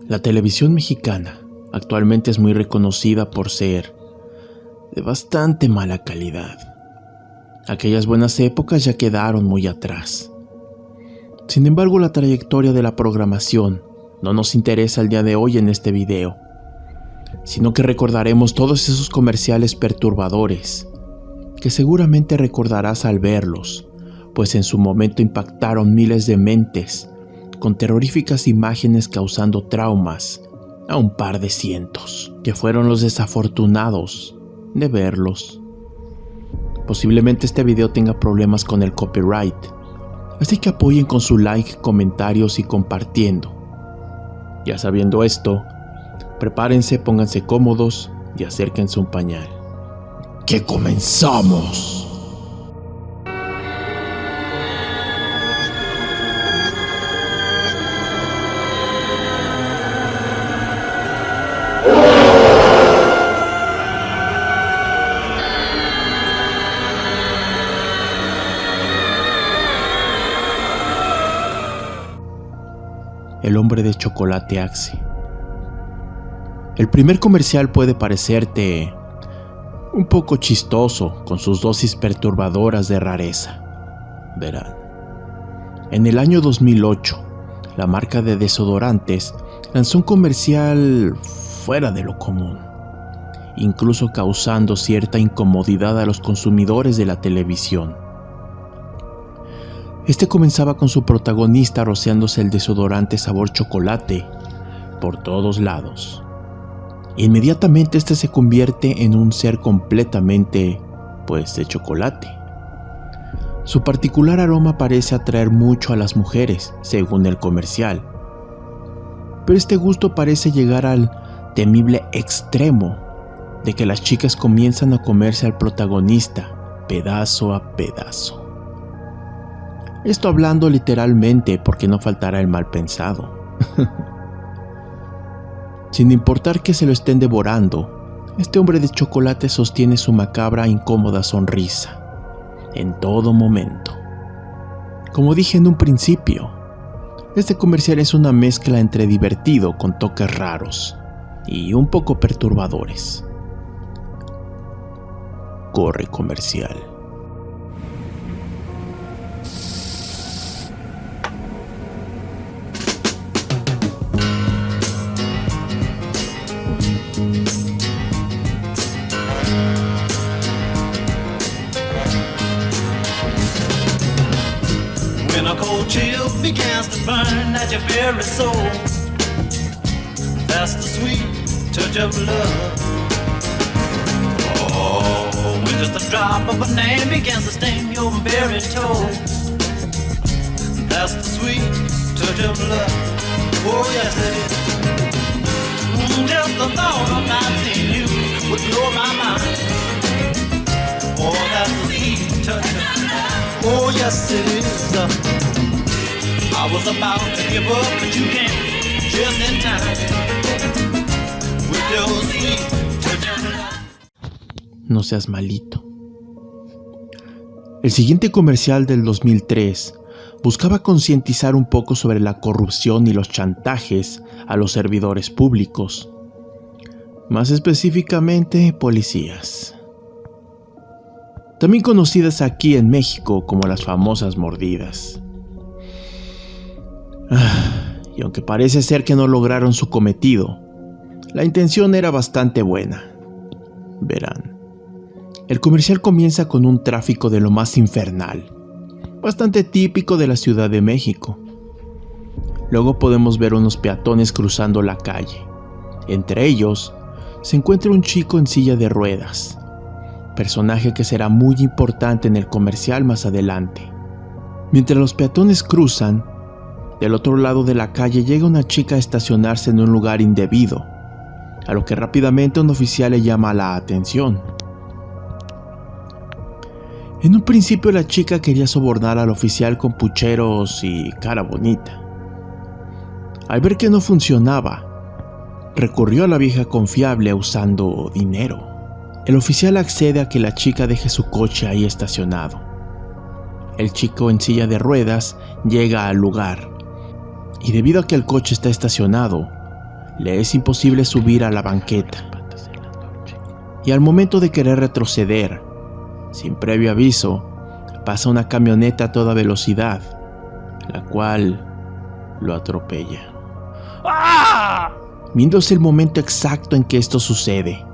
La televisión mexicana actualmente es muy reconocida por ser de bastante mala calidad. Aquellas buenas épocas ya quedaron muy atrás. Sin embargo, la trayectoria de la programación no nos interesa el día de hoy en este video, sino que recordaremos todos esos comerciales perturbadores que seguramente recordarás al verlos, pues en su momento impactaron miles de mentes con terroríficas imágenes causando traumas a un par de cientos, que fueron los desafortunados de verlos. Posiblemente este video tenga problemas con el copyright, así que apoyen con su like, comentarios y compartiendo. Ya sabiendo esto, prepárense, pónganse cómodos y acérquense un pañal. ¡Que comenzamos! El hombre de chocolate Axe. El primer comercial puede parecerte un poco chistoso con sus dosis perturbadoras de rareza. Verán, en el año 2008, la marca de desodorantes lanzó un comercial fuera de lo común, incluso causando cierta incomodidad a los consumidores de la televisión. Este comenzaba con su protagonista rociándose el desodorante sabor chocolate por todos lados. Inmediatamente este se convierte en un ser completamente, de chocolate. Su particular aroma parece atraer mucho a las mujeres, según el comercial. Pero este gusto parece llegar al temible extremo de que las chicas comienzan a comerse al protagonista pedazo a pedazo. Esto hablando literalmente, porque no faltará el mal pensado. Sin importar que se lo estén devorando, este hombre de chocolate sostiene su macabra e incómoda sonrisa en todo momento. Como dije en un principio, este comercial es una mezcla entre divertido con toques raros y un poco perturbadores. Corre comercial. When a cold chill begins to burn at your very soul, that's the sweet touch of love. Oh, when just a drop of a name begins to sting your very toe, that's the sweet touch of love. Oh yes it is. Just the thought of not seeing you would blow my mind. Oh, that's the sweet touch of love. Oh yes it is. I was about to give up, but you came just in time with your sweet touch of love. No seas malito. El siguiente comercial del 2003 buscaba concientizar un poco sobre la corrupción y los chantajes a los servidores públicos, más específicamente policías, también conocidas aquí en México como las famosas mordidas. Y aunque parece ser que no lograron su cometido, la intención era bastante buena. Verán, el comercial comienza con un tráfico de lo más infernal, bastante típico de la Ciudad de México. Luego podemos ver unos peatones cruzando la calle. Entre ellos se encuentra un chico en silla de ruedas, personaje que será muy importante en el comercial más adelante. Mientras los peatones cruzan, del otro lado de la calle llega una chica a estacionarse en un lugar indebido, a lo que rápidamente un oficial le llama la atención. En un principio la chica quería sobornar al oficial con pucheros y cara bonita. Al ver que no funcionaba, recurrió a la vieja confiable usando dinero. El oficial accede a que la chica deje su coche ahí estacionado. El chico en silla de ruedas llega al lugar y debido a que el coche está estacionado, le es imposible subir a la banqueta. Y al momento de querer retroceder, sin previo aviso, pasa una camioneta a toda velocidad, la cual lo atropella. ¡Ah! Viéndose el momento exacto en que esto sucede,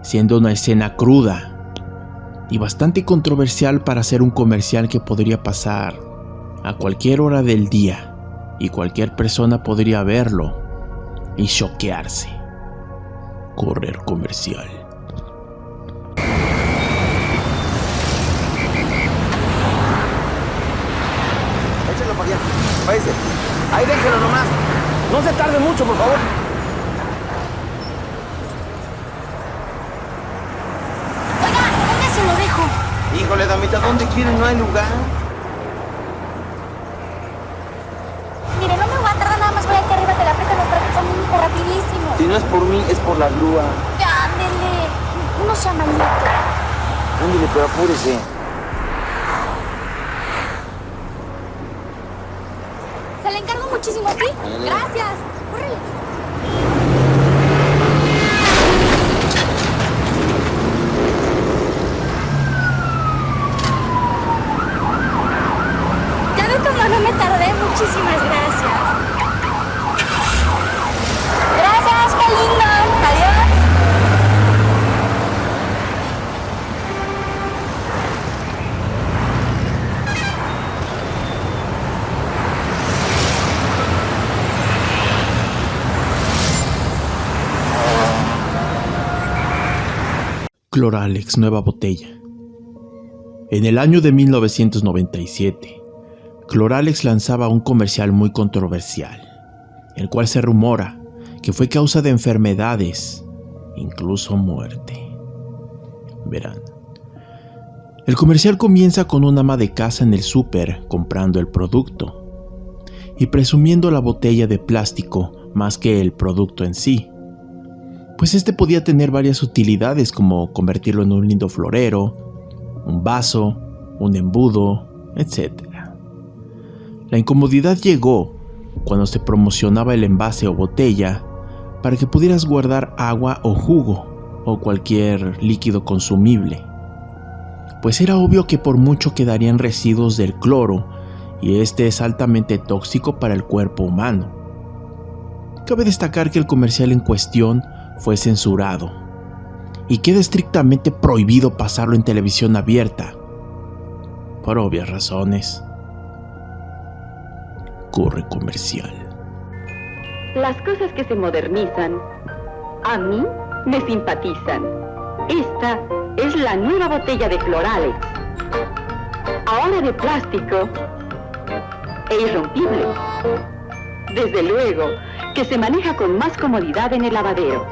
siendo una escena cruda y bastante controversial para hacer un comercial que podría pasar a cualquier hora del día y cualquier persona podría verlo y choquearse. Correr comercial. Échalo para allá, váyase. Ahí déjelo nomás. No se tarde mucho, por favor. Oiga, ¿dónde se lo dejo? Híjole, damita, ¿dónde quiere? No hay lugar. Mire, no me voy a tardar, nada más voy aquí arriba, te la aprieto los brazos a mi hijo rapidísimo. Si no es por mí, es por la grúa. Ya, ándele, no sea malito. Ándale, pero apúrese. Se le encargo muchísimo, ¿sí? Gracias. Córrele. Ya ve cómo no me tardé, muchísimas gracias. Gracias, qué lindo. Adiós. Cloralex, nueva botella. En el año de 1997, Cloralex lanzaba un comercial muy controversial, el cual se rumora que fue causa de enfermedades, incluso muerte. Verán, el comercial comienza con una ama de casa en el súper comprando el producto y presumiendo la botella de plástico más que el producto en sí, pues este podía tener varias utilidades como convertirlo en un lindo florero, un vaso, un embudo, etc. La incomodidad llegó cuando se promocionaba el envase o botella para que pudieras guardar agua o jugo o cualquier líquido consumible, pues era obvio que por mucho quedarían residuos del cloro y este es altamente tóxico para el cuerpo humano. Cabe destacar que el comercial en cuestión fue censurado y queda estrictamente prohibido pasarlo en televisión abierta, por obvias razones. Corre comercial. Las cosas que se modernizan, a mí me simpatizan. Esta es la nueva botella de Cloralex. Ahora de plástico e irrompible. Desde luego que se maneja con más comodidad en el lavadero.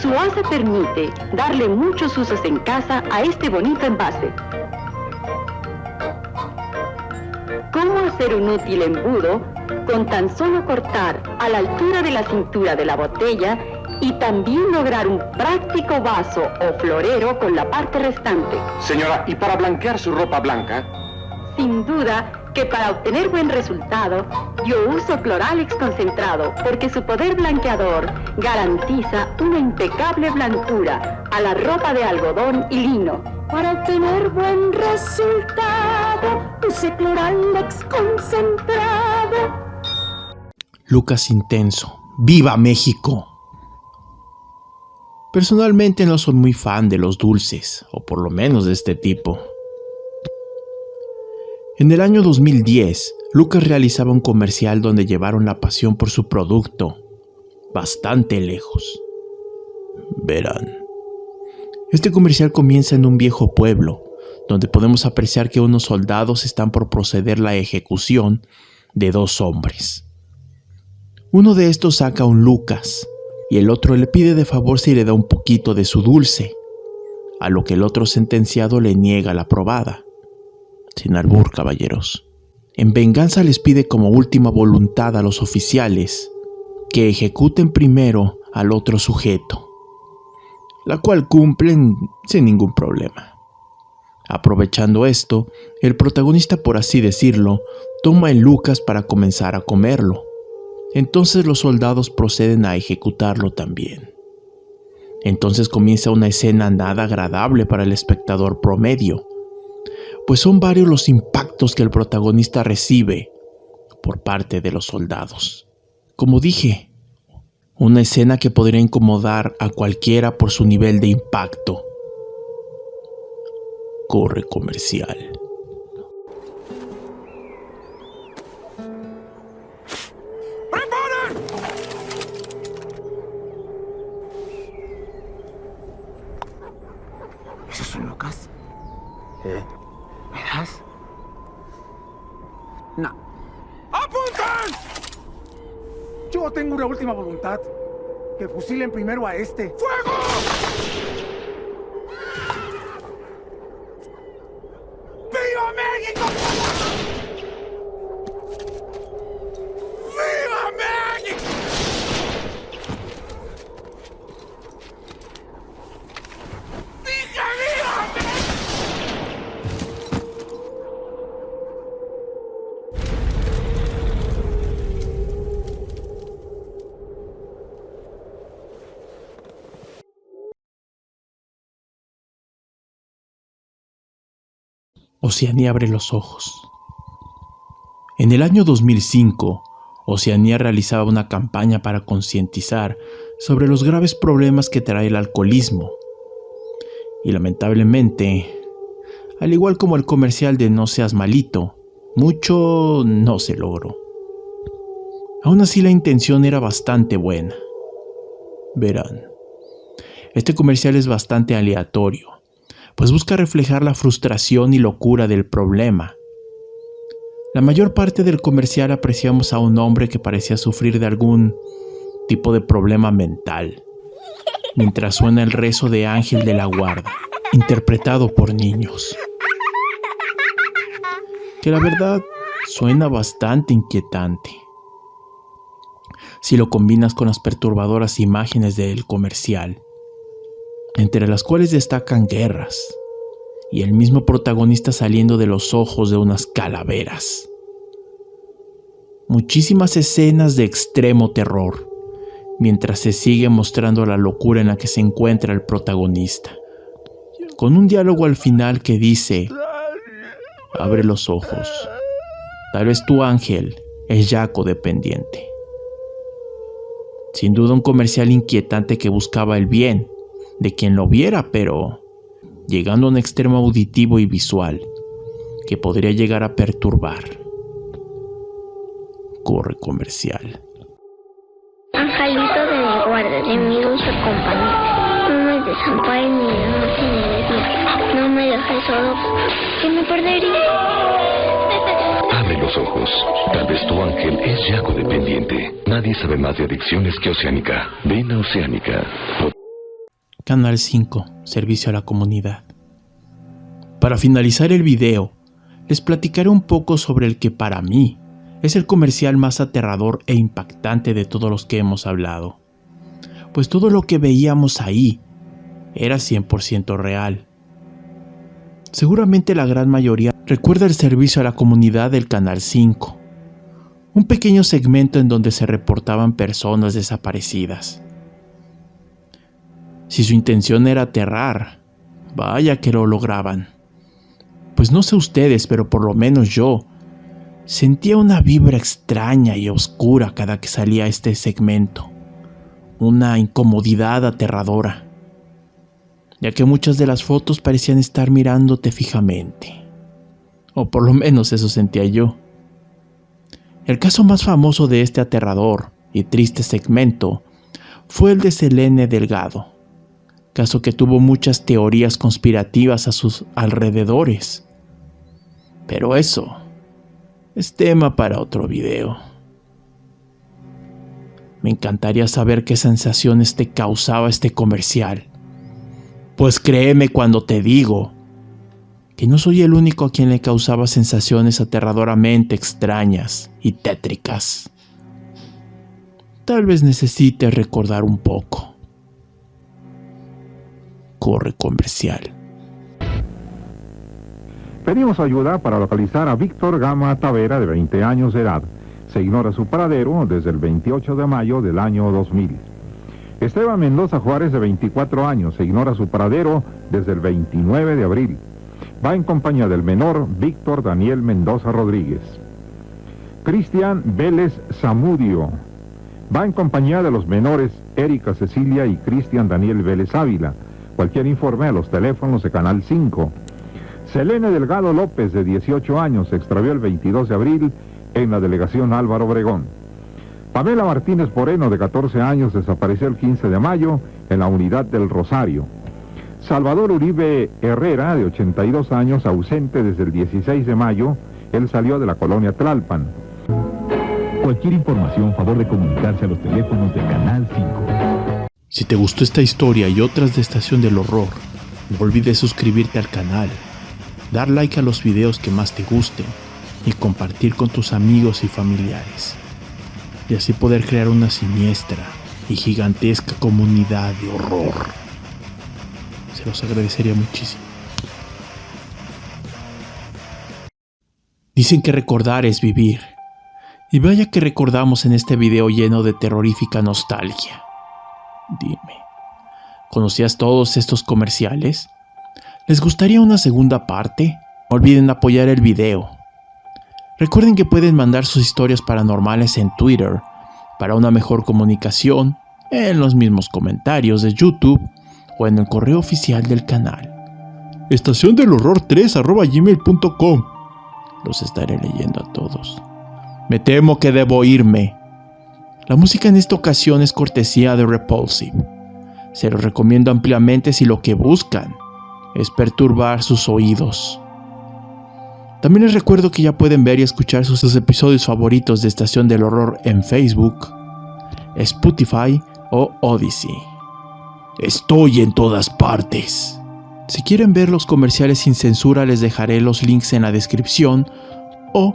Su asa permite darle muchos usos en casa a este bonito envase. ¿Cómo hacer un útil embudo con tan solo cortar a la altura de la cintura de la botella y también lograr un práctico vaso o florero con la parte restante? Señora, ¿y para blanquear su ropa blanca? Sin duda que para obtener buen resultado, yo uso Cloralex concentrado porque su poder blanqueador garantiza una impecable blancura a la ropa de algodón y lino. Para obtener buen resultado, use Cloralex concentrado. Lucas Intenso. ¡Viva México! Personalmente no soy muy fan de los dulces, o por lo menos de este tipo. En el año 2010, Lucas realizaba un comercial donde llevaron la pasión por su producto bastante lejos. Verán, este comercial comienza en un viejo pueblo, donde podemos apreciar que unos soldados están por proceder la ejecución de dos hombres. Uno de estos saca a un Lucas, y el otro le pide de favor si le da un poquito de su dulce, a lo que el otro sentenciado le niega la probada. Sin albur, caballeros. En venganza les pide como última voluntad a los oficiales que ejecuten primero al otro sujeto, la cual cumplen sin ningún problema. Aprovechando esto, el protagonista, por así decirlo, toma el Lucas para comenzar a comerlo, Entonces los soldados proceden a ejecutarlo también. Entonces comienza una escena nada agradable para el espectador promedio, pues son varios los impactos que el protagonista recibe por parte de los soldados. Como dije, una escena que podría incomodar a cualquiera por su nivel de impacto. Corre comercial. ¿Esos son locas? ¿Verás? No. ¡Apuntan! Yo tengo una última voluntad. Que fusilen primero a este. ¡Fuego! ¡Viva México! ¡Viva México! ¡Dije viva México! Oceanía abre los ojos. En el año 2005, Oceanía realizaba una campaña para concientizar sobre los graves problemas que trae el alcoholismo. Y lamentablemente, al igual como el comercial de No seas malito, mucho no se logró. Aún así la intención era bastante buena. Verán, este comercial es bastante aleatorio, pues busca reflejar la frustración y locura del problema. La mayor parte del comercial apreciamos a un hombre que parecía sufrir de algún tipo de problema mental, mientras suena el rezo de Ángel de la Guarda, interpretado por niños, que la verdad suena bastante inquietante. Si lo combinas con las perturbadoras imágenes del comercial, entre las cuales destacan guerras y el mismo protagonista saliendo de los ojos de unas calaveras. Muchísimas escenas de extremo terror, mientras se sigue mostrando la locura en la que se encuentra el protagonista, con un diálogo al final que dice: abre los ojos, tal vez tu ángel es ya codependiente. Sin duda un comercial inquietante que buscaba el bien de quien lo viera, pero llegando a un extremo auditivo y visual que podría llegar a perturbar. Corre comercial. Angelito de mi guarda, de mi dulce compañía, no me desampares ni de noche ni de día, no me dejes solo, que me perdería. Abre los ojos. Tal vez tu ángel es ya codependiente. Nadie sabe más de adicciones que Oceánica. Ven a Oceánica. Canal 5, Servicio a la Comunidad. Para finalizar el video, les platicaré un poco sobre el que para mí es el comercial más aterrador e impactante de todos los que hemos hablado. Pues todo lo que veíamos ahí era 100% real. Seguramente la gran mayoría recuerda el Servicio a la Comunidad del Canal 5, un pequeño segmento en donde se reportaban personas desaparecidas. Si su intención era aterrar, vaya que lo lograban. Pues no sé ustedes, pero por lo menos yo sentía una vibra extraña y oscura cada que salía este segmento. Una incomodidad aterradora, ya que muchas de las fotos parecían estar mirándote fijamente. O por lo menos eso sentía yo. El caso más famoso de este aterrador y triste segmento fue el de Selene Delgado, caso que tuvo muchas teorías conspirativas a sus alrededores. Pero eso es tema para otro video. Me encantaría saber qué sensaciones te causaba este comercial, pues créeme cuando te digo que no soy el único a quien le causaba sensaciones aterradoramente extrañas y tétricas. Tal vez necesites recordar un poco. Corre comercial. Pedimos ayuda para localizar a Víctor Gama Tavera, de 20 años de edad. Se ignora su paradero desde el 28 de mayo del año 2000. Esteban Mendoza Juárez, de 24 años, se ignora su paradero desde el 29 de abril. Va en compañía del menor Víctor Daniel Mendoza Rodríguez. Cristian Vélez Zamudio va en compañía de los menores Erika Cecilia y Cristian Daniel Vélez Ávila. Cualquier informe a los teléfonos de Canal 5. Selene Delgado López, de 18 años, se extravió el 22 de abril en la delegación Álvaro Obregón. Pamela Martínez Moreno, de 14 años, desapareció el 15 de mayo en la unidad del Rosario. Salvador Uribe Herrera, de 82 años, ausente desde el 16 de mayo, él salió de la colonia Tlalpan. Cualquier información, favor de comunicarse a los teléfonos de Canal 5. Si te gustó esta historia y otras de Estación del Horror, no olvides suscribirte al canal, dar like a los videos que más te gusten y compartir con tus amigos y familiares, y así poder crear una siniestra y gigantesca comunidad de horror. Se los agradecería muchísimo. Dicen que recordar es vivir, y vaya que recordamos en este video lleno de terrorífica nostalgia. Dime, ¿conocías todos estos comerciales? ¿Les gustaría una segunda parte? No olviden apoyar el video. Recuerden que pueden mandar sus historias paranormales en Twitter para una mejor comunicación, en los mismos comentarios de YouTube o en el correo oficial del canal. estaciondelhorror3@gmail.com. Los estaré leyendo a todos. Me temo que debo irme. La música en esta ocasión es cortesía de Repulsive. Se los recomiendo ampliamente si lo que buscan es perturbar sus oídos. También les recuerdo que ya pueden ver y escuchar sus episodios favoritos de Estación del Horror en Facebook, Spotify o Odyssey. Estoy en todas partes. Si quieren ver los comerciales sin censura, les dejaré los links en la descripción, o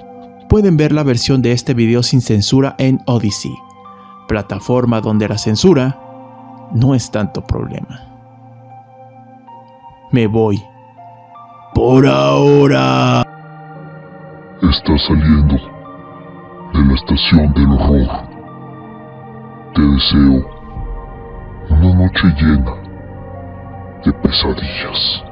pueden ver la versión de este video sin censura en Odyssey, plataforma donde la censura no es tanto problema. Me voy. Por ahora. Estás saliendo de la Estación del Horror. Te deseo una noche llena de pesadillas.